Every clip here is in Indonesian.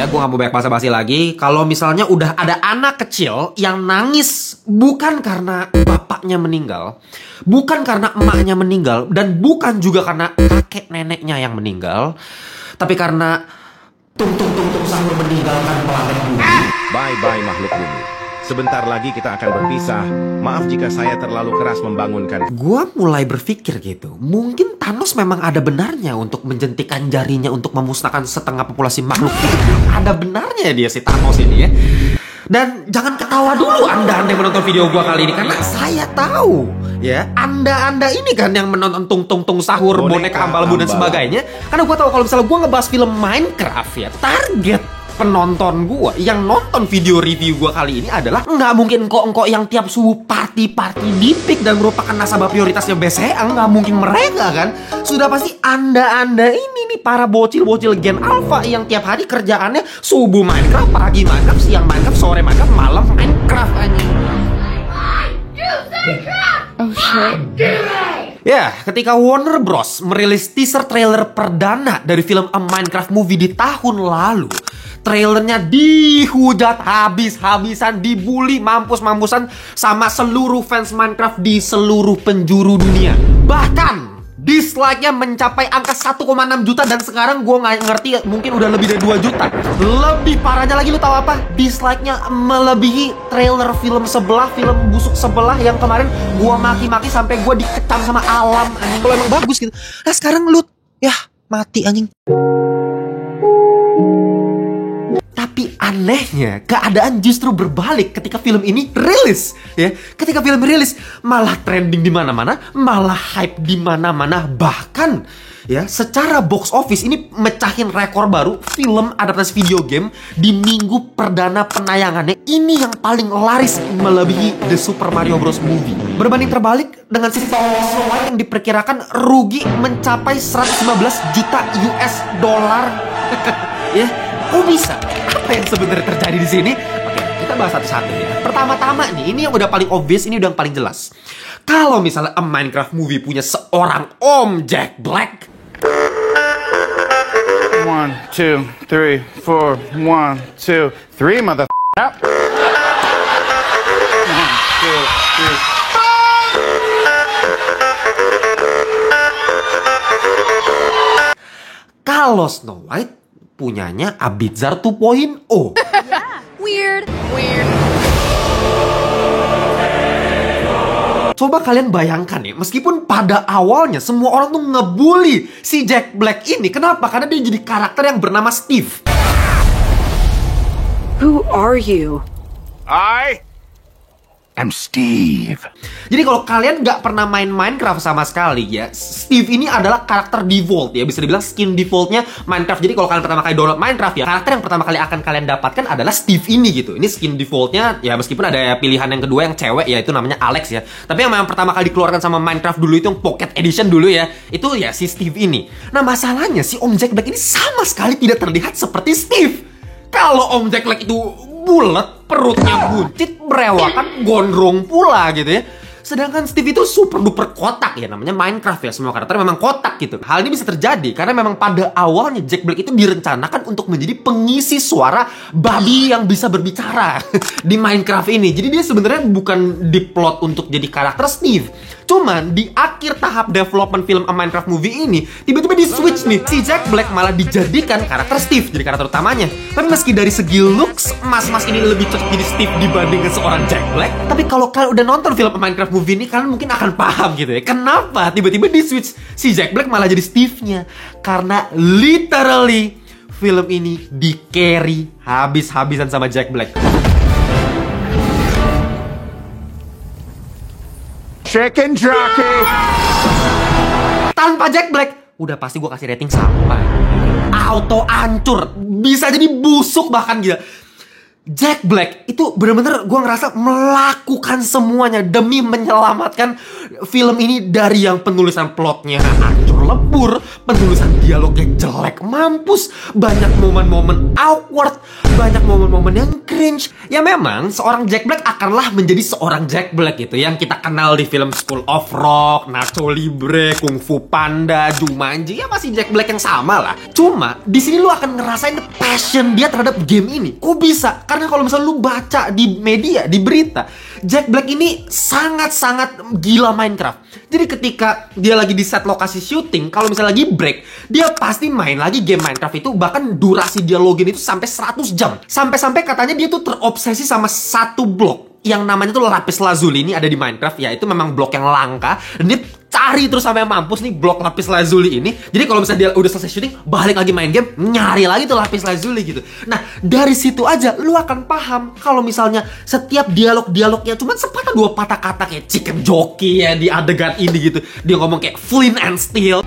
Gue gak mau banyak basa-basi lagi. Kalau misalnya udah ada anak kecil yang nangis bukan karena bapaknya meninggal, bukan karena emaknya meninggal, dan bukan juga karena kakek neneknya yang meninggal, tapi karena tung sahur meninggalkan planet bumi. Bye makhluk bumi. Sebentar lagi kita akan berpisah. Maaf jika saya terlalu keras membangunkan. Gua mulai berpikir gitu, mungkin Thanos memang ada benarnya untuk menjentikan jarinya untuk memusnahkan setengah populasi makhluk hidup. Ada benarnya dia si Thanos ini ya. Dan jangan ketawa dulu anda yang menonton video gua kali ini, karena saya tahu ya anda ini kan yang menonton tung sahur, boneka ambal dan sebagainya. Karena gua tahu kalau misalnya gua ngebahas film Minecraft ya, target penonton gua yang nonton video review gua kali ini adalah nggak mungkin engkau yang tiap subuh party di pick dan merupakan nasabah prioritasnya BCA. Nggak mungkin mereka kan. Sudah pasti anda ini nih para bocil Gen Alpha yang tiap hari kerjaannya subuh Minecraft, pagi Minecraft, siang Minecraft, sore Minecraft, malam Minecraft anjing. Oh shit. Ya, ketika Warner Bros merilis teaser trailer perdana dari film A Minecraft Movie di tahun lalu, trailernya dihujat habis-habisan, dibully mampus-mampusan sama seluruh fans Minecraft di seluruh penjuru dunia. Bahkan dislike-nya mencapai angka 1,6 juta, dan sekarang gue nggak ngerti, mungkin udah lebih dari 2 juta. Lebih parahnya lagi, lu tahu apa? Dislike-nya melebihi trailer film sebelah, film busuk sebelah yang kemarin gue maki-maki sampai gue dikecam sama alam anjing. Kalau emang bagus gitu. Nah sekarang lu ya mati anjing. Tapi anehnya, keadaan justru berbalik ketika film ini rilis, ya. Ketika film rilis, malah trending di mana-mana, malah hype di mana-mana, bahkan ya, secara box office ini mecahin rekor baru film adaptasi video game di minggu perdana penayangannya. Ini yang paling laris melebihi The Super Mario Bros. Movie. Berbanding terbalik dengan si Snow White yang diperkirakan rugi mencapai 115 juta US dollar. Ya, kok bisa? Apa yang sebenarnya terjadi di sini? Oke, kita bahas satu-satu ya. Pertama-tama nih, ini yang udah paling obvious, ini udah yang paling jelas. Kalau misalnya A Minecraft Movie punya seorang Om Jack Black. 1, 2, 3, 4. 1, 2, 3, mother. 1, 2, 3. Kalau Snow White punyanya Abizar 2.0. Yeah, weird. Coba kalian bayangkan ya, meskipun pada awalnya semua orang tuh ngebully si Jack Black ini. Kenapa? Karena dia jadi karakter yang bernama Steve. Who are you? I'm Steve. Jadi kalau kalian nggak pernah main Minecraft sama sekali ya, Steve ini adalah karakter default ya, bisa dibilang skin defaultnya Minecraft. Jadi kalau kalian pertama kali download Minecraft ya, karakter yang pertama kali akan kalian dapatkan adalah Steve ini gitu. Ini skin defaultnya ya, meskipun ada pilihan yang kedua yang cewek ya, itu namanya Alex ya. Tapi yang memang pertama kali dikeluarkan sama Minecraft dulu itu yang Pocket Edition dulu ya, itu ya si Steve ini. Nah masalahnya si Om Jack Black ini sama sekali tidak terlihat seperti Steve. Kalau Om Jack Black itu bulat, perutnya buncit, berewakan, gondrong pula gitu ya. Sedangkan Steve itu super duper kotak ya, namanya Minecraft ya, semua karakter memang kotak gitu. Hal ini bisa terjadi karena memang pada awalnya Jack Black itu direncanakan untuk menjadi pengisi suara babi yang bisa berbicara di Minecraft ini. Jadi dia sebenarnya bukan diplot untuk jadi karakter Steve. Cuman di akhir tahap development film A Minecraft Movie ini, tiba-tiba di switch nih, si Jack Black malah dijadikan karakter Steve, jadi karakter utamanya. Tapi meski dari segi looks, mas-mas ini lebih cocok jadi Steve dibandingkan seorang Jack Black, tapi kalau kalian udah nonton film A Minecraft Movie ini, kalian mungkin akan paham gitu ya, kenapa tiba-tiba di switch si Jack Black malah jadi Steve-nya. Karena literally film ini di carry habis-habisan sama Jack Black. Chicken jockey. Tanpa Jack Black, udah pasti gue kasih rating sampai auto hancur, bisa jadi busuk bahkan gila. Jack Black itu bener-bener gue ngerasa melakukan semuanya demi menyelamatkan film ini dari yang penulisan plotnya hancur lebur, penulisan dialognya jelek mampus, banyak momen-momen awkward, banyak momen-momen yang cringe. Ya memang seorang Jack Black akanlah menjadi seorang Jack Black gitu yang kita kenal di film School of Rock, Nacho Libre, Kung Fu Panda, Jumanji, ya masih Jack Black yang sama lah. Cuma di sini lu akan ngerasain passion dia terhadap game ini. Kok bisa? Karena kalau misalnya lu baca di media, di berita, Jack Black ini sangat-sangat gila Minecraft. Jadi ketika dia lagi di set lokasi syuting, kalau misalnya lagi break, dia pasti main lagi game Minecraft itu. Bahkan durasi dia login itu sampai 100 jam. Sampai-sampai katanya dia tuh terobsesi sama satu blok yang namanya tuh lapis lazuli. Ini ada di Minecraft ya, itu memang blok yang langka. Dan dia cari terus sampai mampus nih blok lapis lazuli ini. Jadi kalau misalnya dia udah selesai syuting, balik lagi main game, nyari lagi tuh lapis lazuli gitu. Nah, dari situ aja lu akan paham kalau misalnya setiap dialognya cuma sepatah dua patah kata kayak chicken jockey ya di adegan ini gitu. Dia ngomong kayak flint and steel.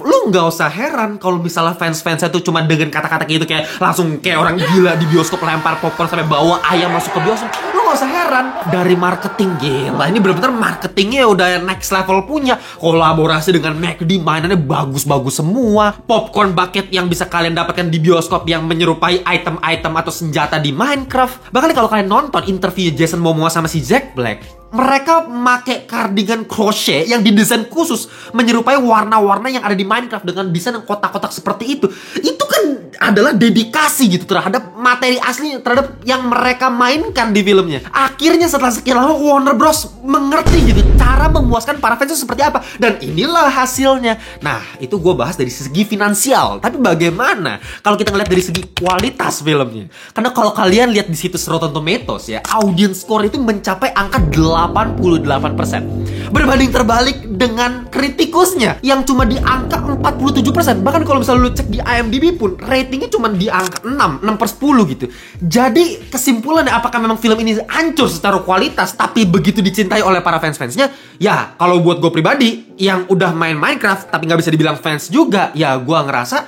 Lu nggak usah heran kalau misalnya fans-fansnya tuh cuma dengan kata-kata gitu kayak langsung kayak orang gila di bioskop lempar popcorn sampai bawa ayam masuk ke bioskop. Lu nggak usah heran. Dari marketing, gila ini bener-bener marketingnya udah next level punya. Kolaborasi dengan McD, mainannya bagus-bagus semua. Popcorn bucket yang bisa kalian dapatkan di bioskop yang menyerupai item-item atau senjata di Minecraft. Bahkan kalau kalian nonton interview Jason Momoa sama si Jack Black, mereka pakai cardigan crochet yang didesain khusus menyerupai warna-warna yang ada di Minecraft dengan desain yang kotak-kotak seperti itu. Itu kan adalah dedikasi gitu terhadap materi asli, terhadap yang mereka mainkan di filmnya. Akhirnya setelah sekian lama Warner Bros mengerti gitu cara memuaskan para fans itu seperti apa. Dan inilah hasilnya. Nah, itu gue bahas dari segi finansial. Tapi bagaimana kalau kita ngeliat dari segi kualitas filmnya? Karena kalau kalian lihat di situs Rotten Tomatoes ya, audience score itu mencapai angka 88%. Berbanding terbalik dengan kritikusnya yang cuma di angka 47%. Bahkan kalau misalnya lu cek di IMDb pun ratingnya cuma di angka 6/10 gitu. Jadi kesimpulannya, apakah memang film ini hancur secara kualitas tapi begitu dicintai oleh para fans-fansnya? Ya kalau buat gue pribadi yang udah main Minecraft tapi gak bisa dibilang fans juga, ya gue ngerasa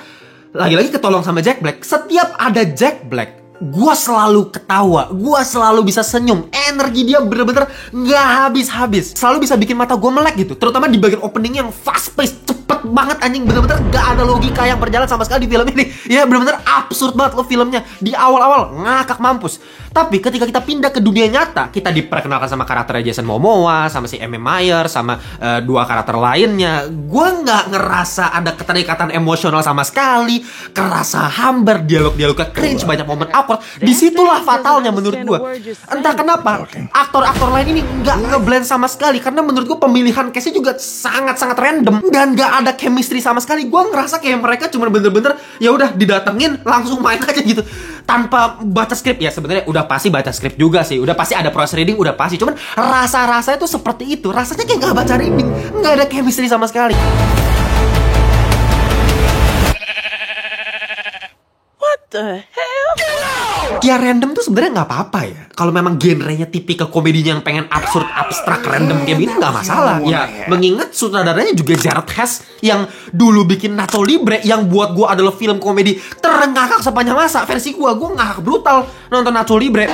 lagi-lagi ketolong sama Jack Black. Setiap ada Jack Black, gue selalu ketawa, gue selalu bisa senyum. Energi dia bener-bener gak habis-habis, selalu bisa bikin mata gue melek gitu. Terutama di bagian opening yang fast pace, cepet banget anjing. Bener-bener gak ada logika yang berjalan sama sekali di film ini. Ya bener-bener absurd banget loh filmnya. Di awal-awal ngakak mampus. Tapi ketika kita pindah ke dunia nyata, kita diperkenalkan sama karakter Jason Momoa, sama si Amy Myers, sama dua karakter lainnya. Gue gak ngerasa ada keterikatan emosional sama sekali. Kerasa hambar, dialog-dialognya cringe, banyak momen awkward. Disitulah fatalnya menurut gue. Entah kenapa aktor-aktor lain ini gak ngeblend sama sekali. Karena menurut gue pemilihan cast-nya juga sangat-sangat random. Dan gak ada chemistry sama sekali. Gue ngerasa kayak mereka cuma bener-bener ya udah didatengin langsung main aja gitu tanpa baca skrip. Ya sebenarnya udah pasti baca skrip juga sih, udah pasti ada prose reading, udah pasti. Cuman rasa-rasanya tuh seperti itu. Rasanya kayak gak baca reading, gak ada chemistry sama sekali. What the hell? Ya random tuh sebenarnya nggak apa-apa ya. Kalau memang genrenya tipikal komedinya yang pengen absurd, abstrak, random kayak begini nggak masalah. Ya mengingat sutradaranya juga Jared Hess yang dulu bikin Nacho Libre, yang buat gue adalah film komedi terengakak sepanjang masa. Versi gue ngakak brutal nonton Nacho Libre.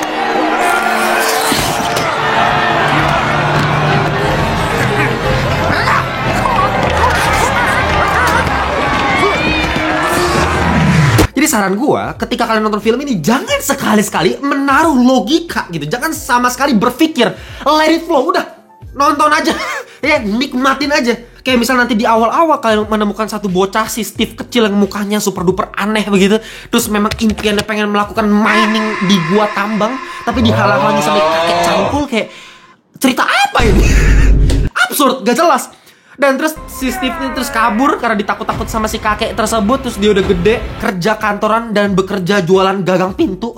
saran gua, ketika kalian nonton film ini, jangan sekali-sekali menaruh logika gitu. Jangan sama sekali berpikir, let it flow, udah nonton aja. Ya, nikmatin aja. Kayak misalnya nanti di awal-awal kalian menemukan satu bocah si Steve kecil yang mukanya super duper aneh begitu. Terus memang impiannya pengen melakukan mining di gua tambang, tapi dihalang-halangi sama kakek cangkul. Kayak cerita apa ini? Absurd, gak jelas. Dan terus si Steve ini terus kabur karena ditakut-takut sama si kakek tersebut. Terus dia udah gede, kerja kantoran dan bekerja jualan gagang pintu.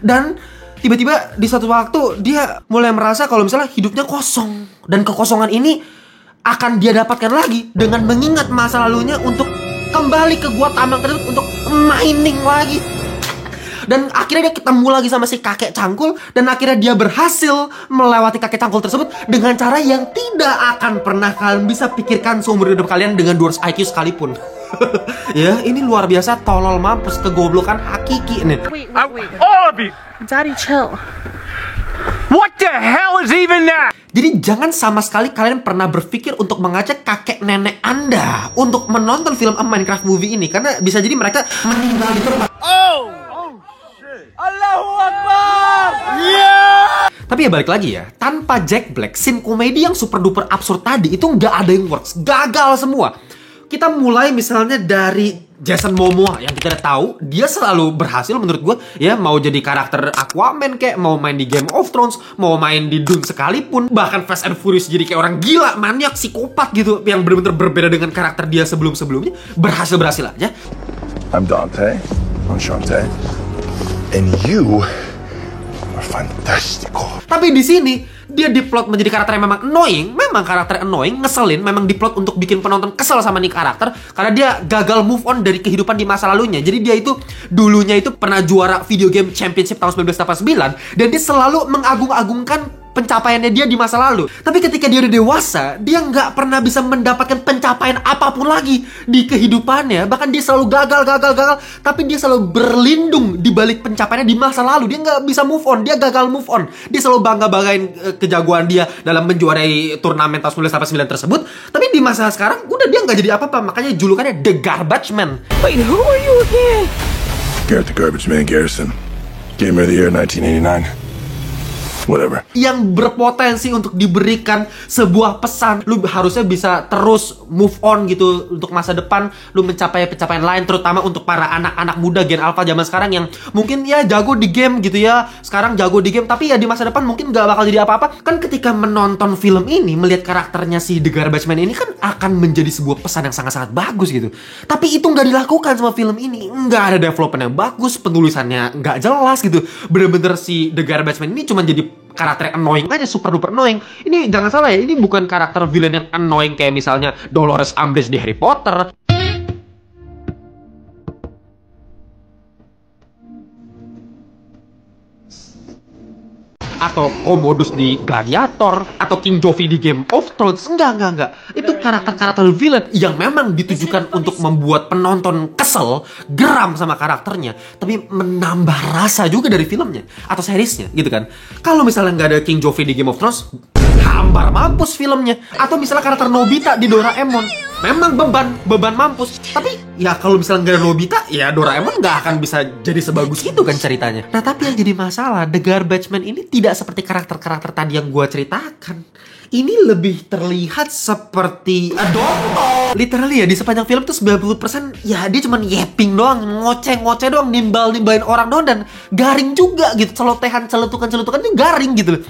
Dan tiba-tiba di suatu waktu dia mulai merasa kalau misalnya hidupnya kosong. Dan kekosongan ini akan dia dapatkan lagi dengan mengingat masa lalunya untuk kembali ke gua tambang tersebut untuk mining lagi. Dan akhirnya dia ketemu lagi sama si kakek cangkul. Dan akhirnya dia berhasil melewati kakek cangkul tersebut dengan cara yang tidak akan pernah kalian bisa pikirkan seumur hidup kalian dengan 200 IQ sekalipun. Ya, ini luar biasa tolol mampus kegoblokan hakiki nih. Wait. All of you! Daddy, chill. What the hell is even that? Jadi jangan sama sekali kalian pernah berpikir untuk mengajak kakek nenek Anda untuk menonton film A Minecraft Movie ini. Karena bisa jadi mereka meninggal di tempat. Allahu Akbar! Tapi ya balik lagi ya, tanpa Jack Black, scene komedi yang super duper absurd tadi itu nggak ada yang works, gagal semua. Kita mulai misalnya dari Jason Momoa yang kita udah tahu dia selalu berhasil menurut gue ya, mau jadi karakter Aquaman kayak mau main di Game of Thrones, mau main di Dune sekalipun, bahkan Fast and Furious jadi kayak orang gila, maniak, psikopat gitu yang benar-benar berbeda dengan karakter dia sebelum-sebelumnya, berhasil aja. I'm Dante. I'm Shantae. And you are fantastical. Tapi di sini dia diplot menjadi karakter yang memang annoying, memang karakter annoying, ngeselin, memang diplot untuk bikin penonton kesel sama nih karakter karena dia gagal move on dari kehidupan di masa lalunya. Jadi dia itu dulunya itu pernah juara video game championship tahun 1989 dan dia selalu mengagung-agungkan pencapaiannya dia di masa lalu. Tapi ketika dia udah dewasa, dia nggak pernah bisa mendapatkan pencapaian apapun lagi di kehidupannya. Bahkan dia selalu gagal. Tapi dia selalu berlindung di balik pencapaiannya di masa lalu. Dia nggak bisa move on. Dia gagal move on. Dia selalu bangga-banggain kejagoan dia dalam menjuarai turnamen tahun 1989 tersebut. Tapi di masa sekarang, udah dia nggak jadi apa-apa. Makanya julukannya The Garbage Man. Wait, who are you again? Garrett the Garbage Man Garrison. Game of the Year 1989. Whatever. Yang berpotensi untuk diberikan sebuah pesan. Lu harusnya bisa terus move on gitu untuk masa depan. Lu mencapai pencapaian lain, terutama untuk para anak-anak muda Gen Alpha zaman sekarang yang mungkin ya jago di game gitu ya. Sekarang jago di game, tapi ya di masa depan mungkin gak bakal jadi apa-apa. Kan ketika menonton film ini, melihat karakternya si The Garbage Man ini kan akan menjadi sebuah pesan yang sangat-sangat bagus gitu. Tapi itu gak dilakukan sama film ini. Gak ada development yang bagus, penulisannya gak jelas gitu. Bener-bener si The Garbage Man ini cuma jadi karakter yang annoying aja, super duper annoying. Ini jangan salah ya, ini bukan karakter villain yang annoying kayak misalnya Dolores Umbridge di Harry Potter atau Commodus di Gladiator atau King Joffrey di Game of Thrones. Enggak. Itu karakter-karakter villain yang memang ditujukan untuk membuat penonton kesel, geram sama karakternya, tapi menambah rasa juga dari filmnya atau seriesnya gitu kan. Kalau misalnya nggak ada King Joffrey di Game of Thrones, hambar mampus filmnya. Atau misalnya karakter Nobita di Doraemon, memang beban mampus. Tapi ya kalau misalnya nggak ada Nobita, ya Doraemon nggak akan bisa jadi sebagus itu kan ceritanya. Nah tapi yang jadi masalah, The Garbage Man ini tidak seperti karakter-karakter tadi yang gue ceritakan. Ini lebih terlihat seperti Adonto. Literally ya, di sepanjang film tuh 90% ya dia cuman yapping doang, ngoceh doang, nimbalin orang doang, dan garing juga gitu. Celotehan, celutukan tuh garing gitu loh.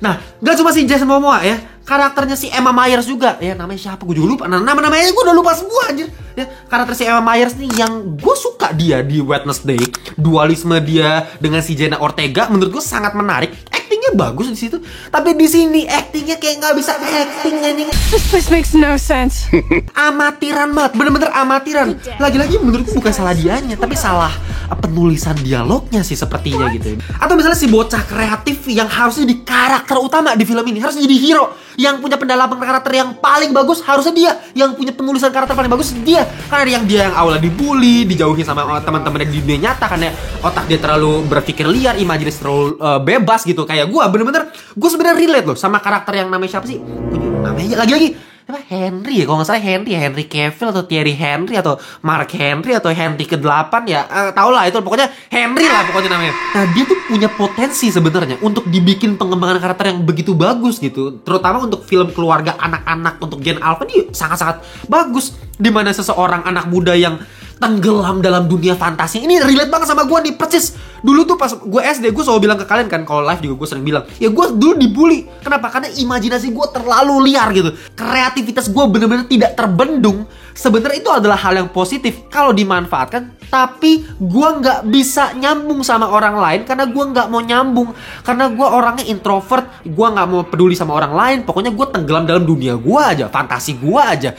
Nah, gak cuma si Jason Momoa ya, karakternya si Emma Myers juga. Ya namanya siapa gue juga lupa. Nah, namanya gue udah lupa semua anjir. Ya, karakter si Emma Myers nih yang gue suka dia di Wednesday. Dualisme dia dengan si Jenna Ortega menurut gue sangat menarik. Actingnya bagus di situ. Tapi di sini actingnya kayak nggak bisa acting anjing. This place makes no sense. Amatiran banget, bener-bener amatiran. Lagi-lagi menurutku bukan salah dianya, tapi salah penulisan dialognya sih sepertinya gitu. Atau misalnya si bocah kreatif yang harusnya di karakter utama di film ini, harusnya jadi hero, yang punya pendalaman karakter yang paling bagus harusnya dia, yang punya penulisan karakter paling bagus dia. Karena dia yang awalnya dibully, dijauhin sama teman-temannya di dunia nyata karena otak dia terlalu berpikir liar, imajinasi terlalu bebas gitu. Kayak gue bener-bener, gue sebenarnya relate loh sama karakter yang namanya siapa sih? Namanya lagi-lagi apa Henry ya, kalau nggak salah Henry Cavill atau Thierry Henry atau Mark Henry atau Henry ke-8 ya, tau lah itu pokoknya Henry lah pokoknya namanya. Nah dia tuh punya potensi sebenarnya untuk dibikin pengembangan karakter yang begitu bagus gitu, terutama untuk film keluarga anak-anak untuk Gen Alpha ini sangat-sangat bagus, dimana seseorang anak muda yang tenggelam dalam dunia fantasi. Ini relate banget sama gue nih, persis. Dulu tuh pas gue SD, gue selalu bilang ke kalian kan, kalau live juga gue sering bilang, ya gue dulu dibully. Kenapa? Karena imajinasi gue terlalu liar gitu. Kreativitas gue bener-bener tidak terbendung. Sebenarnya itu adalah hal yang positif kalau dimanfaatkan. Tapi gue nggak bisa nyambung sama orang lain karena gue nggak mau nyambung. Karena gue orangnya introvert, gue nggak mau peduli sama orang lain. Pokoknya gue tenggelam dalam dunia gue aja, fantasi gue aja.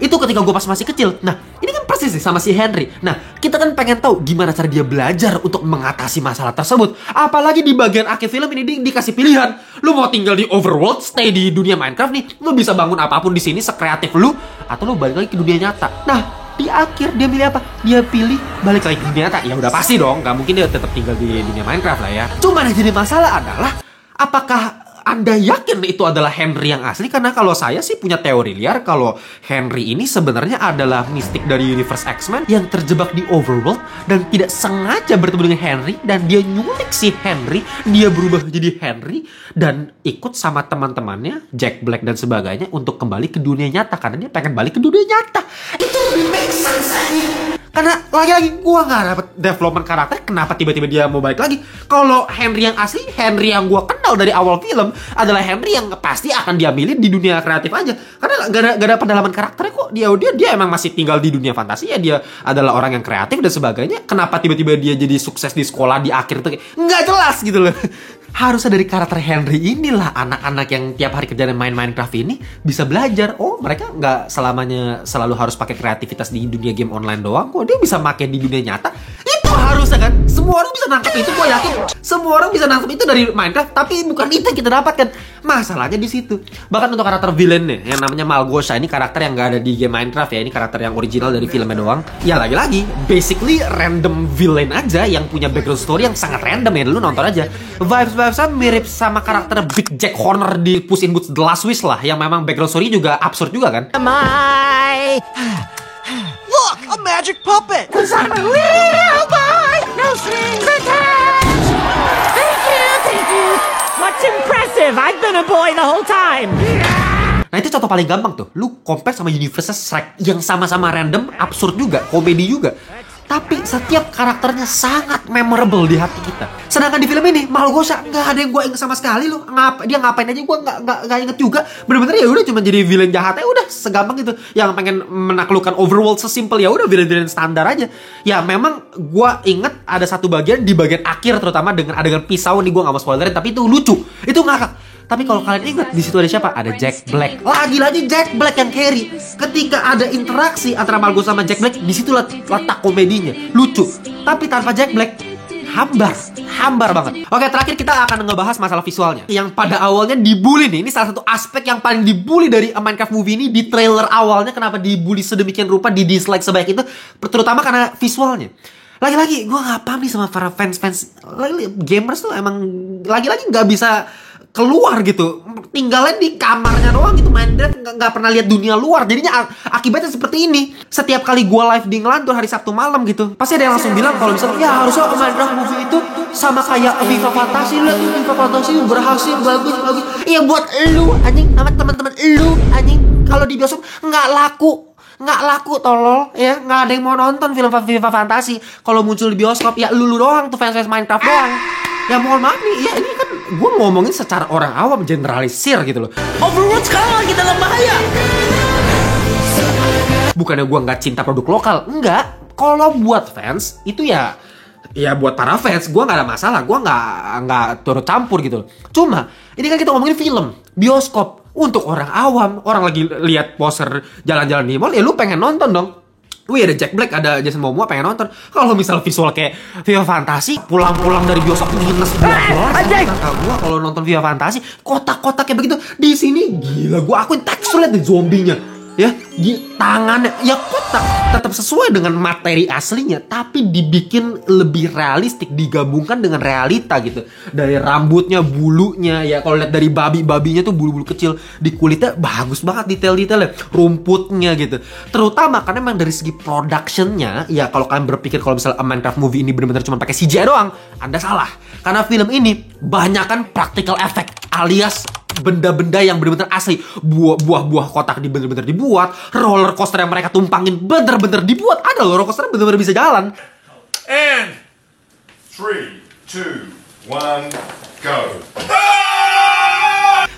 Itu ketika gue pas masih kecil. Nah, ini kan persis sih sama si Henry. Nah, kita kan pengen tahu gimana cara dia belajar untuk mengatasi masalah tersebut. Apalagi di bagian akhir film ini dikasih pilihan. Lu mau tinggal di overworld, stay di dunia Minecraft nih, lu bisa bangun apapun di sini sekreatif lu, atau lu balik lagi ke dunia nyata. Nah, di akhir dia pilih apa? Dia pilih balik lagi ke dunia nyata. Ya udah pasti dong, nggak mungkin dia tetap tinggal di dunia Minecraft lah ya. Cuma yang jadi masalah adalah apakah Anda yakin itu adalah Henry yang asli? Karena kalau saya sih punya teori liar kalau Henry ini sebenarnya adalah mistik dari universe X-Men yang terjebak di overworld dan tidak sengaja bertemu dengan Henry, dan dia nyulik si Henry, dia berubah jadi Henry dan ikut sama teman-temannya Jack Black dan sebagainya untuk kembali ke dunia nyata karena dia pengen balik ke dunia nyata. Itu lebih make sense. Karena lagi-lagi gue gak dapet development karakter. Kenapa tiba-tiba dia mau balik lagi? Kalau Henry yang asli, Henry yang gue kenal dari awal film adalah Henry yang pasti akan diambilin di dunia kreatif aja. Karena gak ada pendalaman karakternya kok. Dia emang masih tinggal di dunia fantasi ya. Dia adalah orang yang kreatif dan sebagainya. Kenapa tiba-tiba dia jadi sukses di sekolah di akhir tuh nggak jelas gitu loh. Harusnya dari karakter Henry inilah anak-anak yang tiap hari kerjaan main Minecraft ini bisa belajar. Oh, mereka nggak selamanya selalu harus pakai kreativitas di dunia game online doang. Kok dia bisa pakai di dunia nyata? Itu harusnya kan. Semua orang bisa nangkep itu, gue yakin. Semua orang bisa nangkep itu dari Minecraft, tapi bukan itu yang kita dapatkan. Masalahnya di situ. Bahkan untuk karakter villainnya yang namanya Malgosha, ini karakter yang nggak ada di game Minecraft ya. Ini karakter yang original dari filmnya doang. Ya lagi-lagi, basically random villain aja yang punya background story yang sangat random ya. Lu nonton aja. Vibes-vibesnya mirip sama karakter Big Jack Horner di Puss in Boots The Last Wish lah, yang memang background story juga absurd juga kan. Look, a magic puppet. Cause I'm a little boy, no strings attached. Thank you. What's impressive? I've been a boy the whole time. Nah itu contoh paling gampang tuh. Lu compare sama universe Shrek yang sama-sama random, absurd juga, komedi juga. Tapi setiap karakternya sangat memorable di hati kita. Sedangkan di film ini Malgosha nggak ada yang gue inget sama sekali loh. Dia ngapain aja gue nggak inget juga. Bener-bener ya udah cuma jadi villain jahat ya udah, segampang itu. Yang pengen menaklukkan overworld sesimpel ya udah villain-villain standar aja. Ya memang gue inget ada satu bagian di bagian akhir terutama dengan adegan pisau nih, gue nggak mau spoilerin tapi itu lucu, itu ngakak. Tapi kalau kalian ingat di situ ada siapa? Ada Jack Black. Lagi-lagi Jack Black yang carry. Ketika ada interaksi antara Malgosha sama Jack Black, di situ letak komedinya, lucu. Tapi tanpa Jack Black, hambar banget. Oke, terakhir kita akan ngebahas masalah visualnya. Yang pada awalnya dibully nih. Ini salah satu aspek yang paling dibully dari Minecraft movie ini. Di trailer awalnya kenapa dibully sedemikian rupa, di dislike sebaik itu, terutama karena visualnya. Lagi-lagi gue gak paham nih sama para fans gamers tuh emang lagi-lagi gak bisa keluar gitu, tinggalnya di kamarnya doang gitu, main Minecraft nggak pernah lihat dunia luar. Jadinya akibatnya seperti ini. Setiap kali gue live di Ngelantur hari Sabtu malam gitu, pasti ada yang langsung bilang kalau misalnya ya harusnya Minecraft movie itu sama kayak Viva Fantasy. Lihat Viva Fantasy berhasil, bagus. Iya buat lu anjing, sama teman-teman lu anjing. Kalau di bioskop nggak laku tolol ya, nggak ada yang mau nonton film Viva Fantasy. Kalau muncul di bioskop ya lu doang tuh, fans Minecraft doang. Ya mohon maaf nih, ya ini kan gue ngomongin secara orang awam, generalisir gitu loh. Overworld sekarang lagi dalam bahaya. Bukannya gue nggak cinta produk lokal, enggak. Kalau buat fans itu ya buat para fans, gue nggak ada masalah, gue nggak turut campur gitu loh. Cuma ini kan kita ngomongin film, bioskop. Untuk orang awam, orang lagi lihat poster jalan-jalan di mall, ya lu pengen nonton dong. Wih ada Jack Black, ada Jason Momoa, pengen nonton. Kalau misal visual kayak Viva Fantasy, pulang-pulang dari bioskop minus 12. Kata gue kalau nonton Viva Fantasy, kotak-kotak kayak begitu. Di sini gila, gue akuin tekstur liat nih zombinya. Ya, tangannya ya kotak tetap sesuai dengan materi aslinya, tapi dibikin lebih realistik, digabungkan dengan realita gitu. Dari rambutnya, bulunya, ya kalau lihat dari babinya tuh bulu-bulu kecil di kulitnya bagus banget detail-detailnya, rumputnya gitu. Terutama karena memang dari segi productionnya, ya kalau kalian berpikir kalau misalnya A Minecraft movie ini benar-benar cuma pakai CGI doang, Anda salah. Karena film ini banyakkan practical effect alias benda-benda yang benar-benar asli. Buah-buah kotak bener-bener dibuat, roller coaster yang mereka tumpangin bener-bener dibuat. Ada roller coaster yang bener-bener bisa jalan. And 3, 2, 1, go.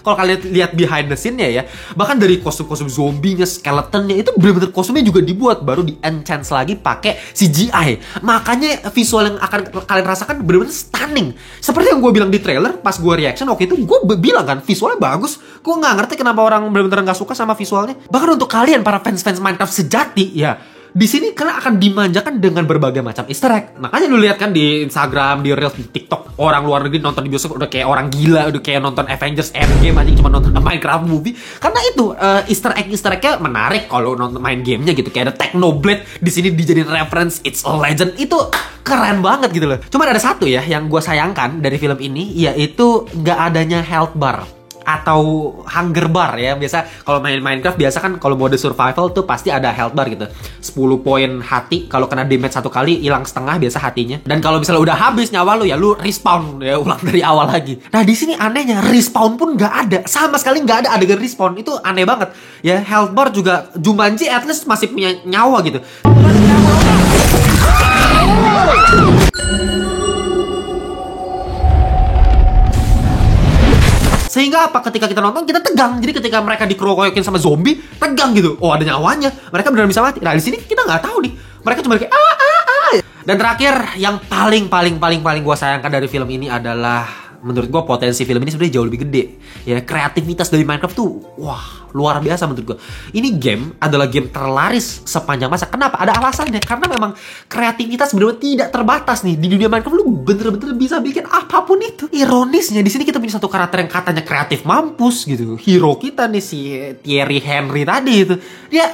Kalau kalian lihat behind the scene-nya ya, bahkan dari kostum-kostum zombinya, skeletonnya itu bener-bener kostumnya juga dibuat, baru di enhance lagi pakai CGI. Makanya visual yang akan kalian rasakan bener-bener stunning. Seperti yang gue bilang di trailer pas gue reaction waktu itu, gue bilang kan visualnya bagus. Gue nggak ngerti kenapa orang bener-bener nggak suka sama visualnya. Bahkan untuk kalian para fans-fans Minecraft sejati ya, di sini kalian akan dimanjakan dengan berbagai macam Easter egg. Makanya lu lihat kan di Instagram, di Reels, di TikTok, orang luar negeri nonton di bioskop udah kayak orang gila, udah kayak nonton Avengers Endgame aja cuma nonton Minecraft movie. Karena itu Easter egg-nya menarik kalau nonton main gamenya gitu. Kayak ada Technoblade di sini dijadiin reference It's a Legend, itu keren banget gitu loh. Cuma ada satu ya yang gue sayangkan dari film ini, yaitu nggak adanya health bar atau hunger bar ya. Biasa kalau main Minecraft biasa kan kalau mode survival tuh pasti ada health bar gitu. 10 poin hati, kalau kena damage satu kali hilang setengah biasa hatinya. Dan kalau misalnya udah habis nyawa lu ya lu respawn ya, ulang dari awal lagi. Nah di sini anehnya respawn pun nggak ada, sama sekali nggak ada adegan respawn. Itu aneh banget ya. Health bar juga Jumanji at least masih punya nyawa gitu. Sehingga apa, ketika kita nonton kita tegang. Jadi ketika mereka dikeroyokin sama zombie, tegang gitu. Oh ada nyawanya, mereka benar bisa mati. Nah di sini kita nggak tahu nih. Mereka cuma kayak Dan terakhir yang paling gue sayangkan dari film ini adalah, menurut gue potensi film ini sebenarnya jauh lebih gede. Ya kreativitas dari Minecraft tuh wah luar biasa menurut gue. Ini game adalah game terlaris sepanjang masa. Kenapa? Ada alasannya. Karena memang kreativitas benar-benar tidak terbatas nih. Di dunia Minecraft lu bener-bener bisa bikin apapun itu. Ironisnya di sini kita punya satu karakter yang katanya kreatif mampus gitu. Hero kita nih si Thierry Henry tadi itu. Dia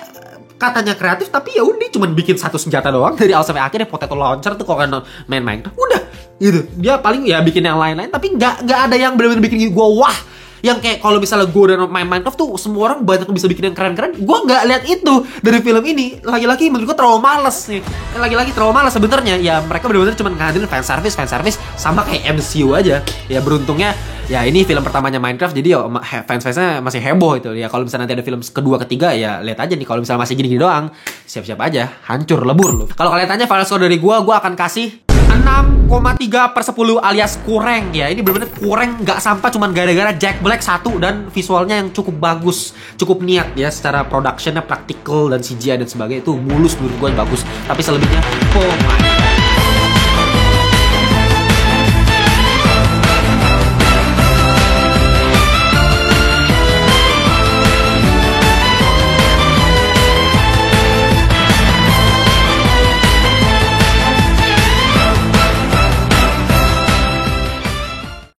katanya kreatif tapi ya udah cuma bikin satu senjata doang dari awal sampai akhir. Potato launcher tuh kalau kan main Minecraft udah gitu. Dia paling ya bikin yang lain-lain tapi nggak ada yang benar-benar bikin gue wah. Yang kayak kalau misalnya gue udah main Minecraft tuh semua orang banyak bisa bikin yang keren-keren. Gue nggak lihat itu dari film ini. Lagi-lagi menurut gue terlalu males nih. Lagi-lagi terlalu males sebenarnya. Ya mereka benar-benar cuma ngandelin fan service sama kayak MCU aja. Ya beruntungnya ya ini film pertamanya Minecraft, jadi ya fans-fansnya masih heboh itu. Ya kalau misalnya nanti ada film kedua ketiga ya lihat aja nih. Kalau misalnya masih gini-gini doang, siap-siap aja hancur lebur loh. Kalau kalian tanya final score dari gue akan kasih 6,3/10 alias kurang ya. Ini bener-bener kurang, nggak sampah cuman gara-gara Jack Black satu dan visualnya yang cukup bagus, cukup niat ya secara productionnya, praktikal dan CGI dan sebagainya itu mulus menurut gue bagus. Tapi selebihnya oh my